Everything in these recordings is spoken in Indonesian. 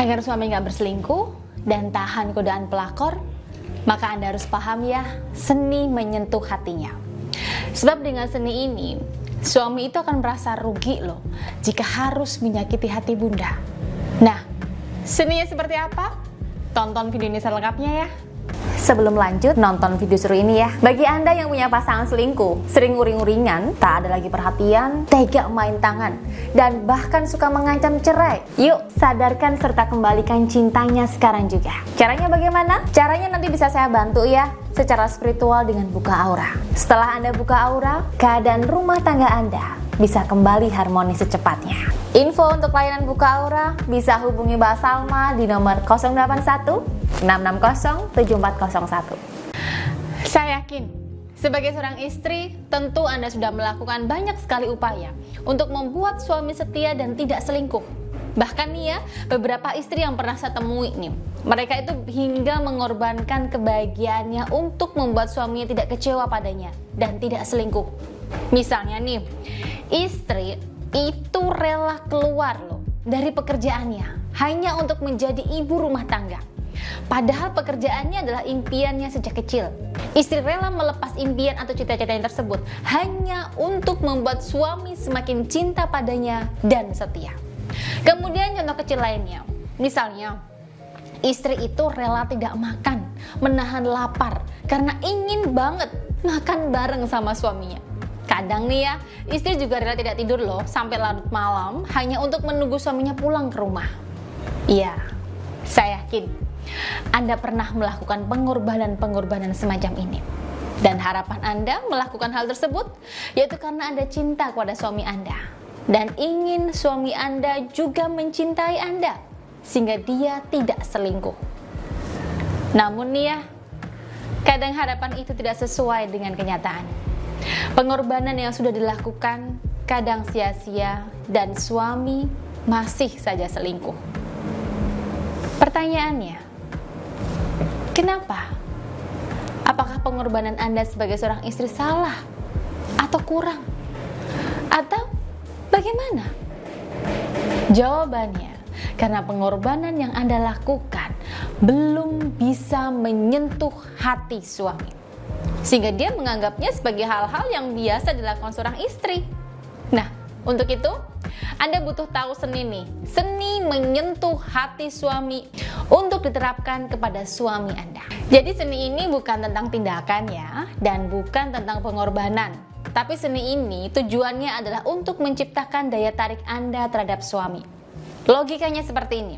Agar suami nggak berselingkuh dan tahan godaan pelakor, maka Anda harus paham ya, seni menyentuh hatinya. Sebab dengan seni ini, suami itu akan merasa rugi loh jika harus menyakiti hati Bunda. Nah, seninya seperti apa? Tonton video ini selengkapnya ya. Sebelum lanjut, nonton video seru ini ya. Bagi Anda yang punya pasangan selingkuh, sering uring-uringan, tak ada lagi perhatian, tega main tangan, dan bahkan suka mengancam cerai, yuk sadarkan serta kembalikan cintanya sekarang juga. Caranya bagaimana? Caranya nanti bisa saya bantu ya, secara spiritual dengan buka aura. Setelah Anda buka aura, keadaan rumah tangga Anda bisa kembali harmonis secepatnya. Info untuk layanan buka aura bisa hubungi Mbak Salma di nomor 081 660 7401. Saya yakin, sebagai seorang istri, tentu Anda sudah melakukan banyak sekali upaya untuk membuat suami setia dan tidak selingkuh. Bahkan nih ya, beberapa istri yang pernah saya temui nih, mereka itu hingga mengorbankan kebahagiaannya untuk membuat suaminya tidak kecewa padanya dan tidak selingkuh. Misalnya nih, istri itu rela keluar loh dari pekerjaannya hanya untuk menjadi ibu rumah tangga. Padahal pekerjaannya adalah impiannya sejak kecil. Istri rela melepas impian atau cita-citanya tersebut hanya untuk membuat suami semakin cinta padanya dan setia. Kemudian contoh kecil lainnya, misalnya istri itu rela tidak makan, menahan lapar karena ingin banget makan bareng sama suaminya. Kadang nih ya, istri juga rela tidak tidur loh sampai larut malam hanya untuk menunggu suaminya pulang ke rumah. Iya, saya yakin Anda pernah melakukan pengorbanan-pengorbanan semacam ini. Dan harapan Anda melakukan hal tersebut yaitu karena Anda cinta kepada suami Anda dan ingin suami Anda juga mencintai Anda sehingga dia tidak selingkuh. Namun nih ya, kadang harapan itu tidak sesuai dengan kenyataan. Pengorbanan yang sudah dilakukan kadang sia-sia dan suami masih saja selingkuh. Pertanyaannya, kenapa? Apakah pengorbanan Anda sebagai seorang istri salah atau kurang? Atau bagaimana? Jawabannya, karena pengorbanan yang Anda lakukan belum bisa menyentuh hati suami, sehingga dia menganggapnya sebagai hal-hal yang biasa dilakukan seorang istri. Nah, untuk itu Anda butuh tahu seni nih, seni menyentuh hati suami untuk diterapkan kepada suami Anda. Jadi seni ini bukan tentang tindakan ya, dan bukan tentang pengorbanan. Tapi seni ini tujuannya adalah untuk menciptakan daya tarik Anda terhadap suami. Logikanya seperti ini.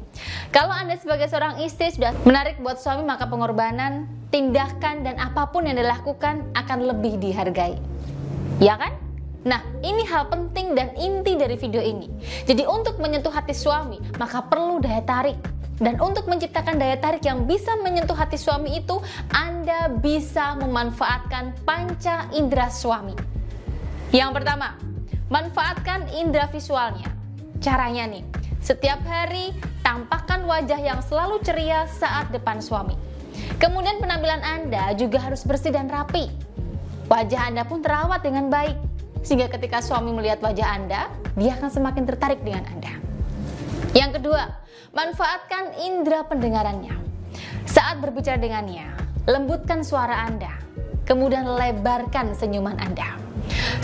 Kalau Anda sebagai seorang istri sudah menarik buat suami, maka pengorbanan, tindakan, dan apapun yang dilakukan akan lebih dihargai. Ya kan? Nah, ini hal penting dan inti dari video ini. Jadi untuk menyentuh hati suami, maka perlu daya tarik. Dan untuk menciptakan daya tarik yang bisa menyentuh hati suami itu, Anda bisa memanfaatkan panca indera suami. Yang pertama, manfaatkan indera visualnya. Caranya nih, setiap hari tampakkan wajah yang selalu ceria saat depan suami. Kemudian penampilan Anda juga harus bersih dan rapi. Wajah Anda pun terawat dengan baik, sehingga ketika suami melihat wajah Anda, dia akan semakin tertarik dengan Anda. Yang kedua, manfaatkan indera pendengarannya. Saat berbicara dengannya, lembutkan suara Anda, kemudian lebarkan senyuman Anda.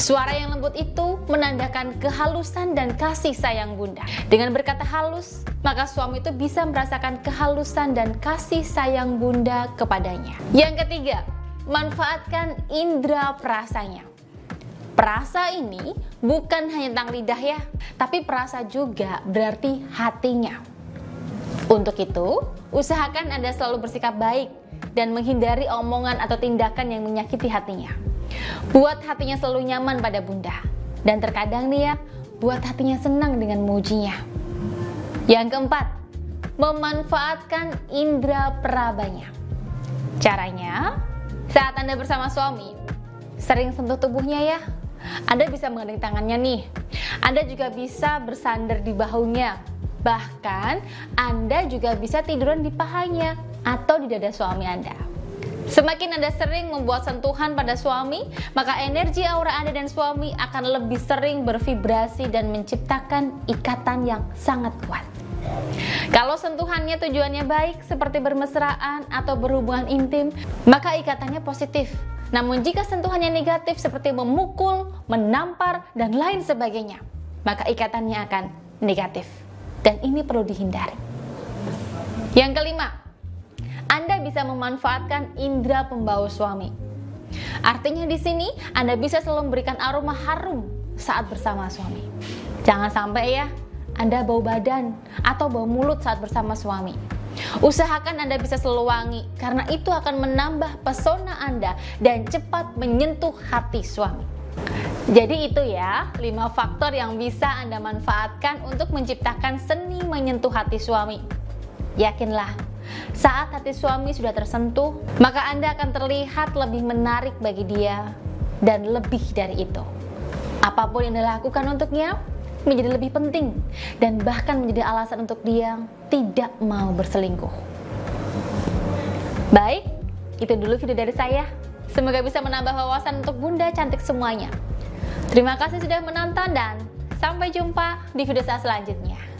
Suara yang lembut itu menandakan kehalusan dan kasih sayang Bunda. Dengan berkata halus, maka suami itu bisa merasakan kehalusan dan kasih sayang Bunda kepadanya. Yang ketiga, manfaatkan indera perasanya. Perasa ini bukan hanya tentang lidah ya, tapi perasa juga berarti hatinya. Untuk itu, usahakan Anda selalu bersikap baik dan menghindari omongan atau tindakan yang menyakiti hatinya. Buat hatinya selalu nyaman pada Bunda. Dan terkadang nih ya, buat hatinya senang dengan memujinya. Yang keempat, memanfaatkan indera perabanya. Caranya, saat Anda bersama suami, sering sentuh tubuhnya ya. Anda bisa menggandeng tangannya nih. Anda juga bisa bersandar di bahunya. Bahkan, Anda juga bisa tiduran di pahanya atau di dada suami Anda. Semakin Anda sering membuat sentuhan pada suami, maka energi aura Anda dan suami akan lebih sering bervibrasi dan menciptakan ikatan yang sangat kuat. Kalau sentuhannya tujuannya baik seperti bermesraan atau berhubungan intim, maka ikatannya positif. Namun jika sentuhannya negatif seperti memukul, menampar, dan lain sebagainya, maka ikatannya akan negatif. Dan ini perlu dihindari. Yang kelima, Anda bisa memanfaatkan indera pembau suami. Artinya di sini Anda bisa selalu memberikan aroma harum saat bersama suami. Jangan sampai ya Anda bau badan atau bau mulut saat bersama suami. Usahakan Anda bisa selalu wangi, karena itu akan menambah pesona Anda dan cepat menyentuh hati suami. Jadi itu ya 5 faktor yang bisa Anda manfaatkan untuk menciptakan seni menyentuh hati suami. Yakinlah, saat hati suami sudah tersentuh, maka Anda akan terlihat lebih menarik bagi dia, dan lebih dari itu, apapun yang Anda lakukan untuknya menjadi lebih penting dan bahkan menjadi alasan untuk dia tidak mau berselingkuh. Baik, itu dulu video dari saya. Semoga bisa menambah wawasan untuk bunda cantik semuanya. Terima kasih sudah menonton dan sampai jumpa di video saya selanjutnya.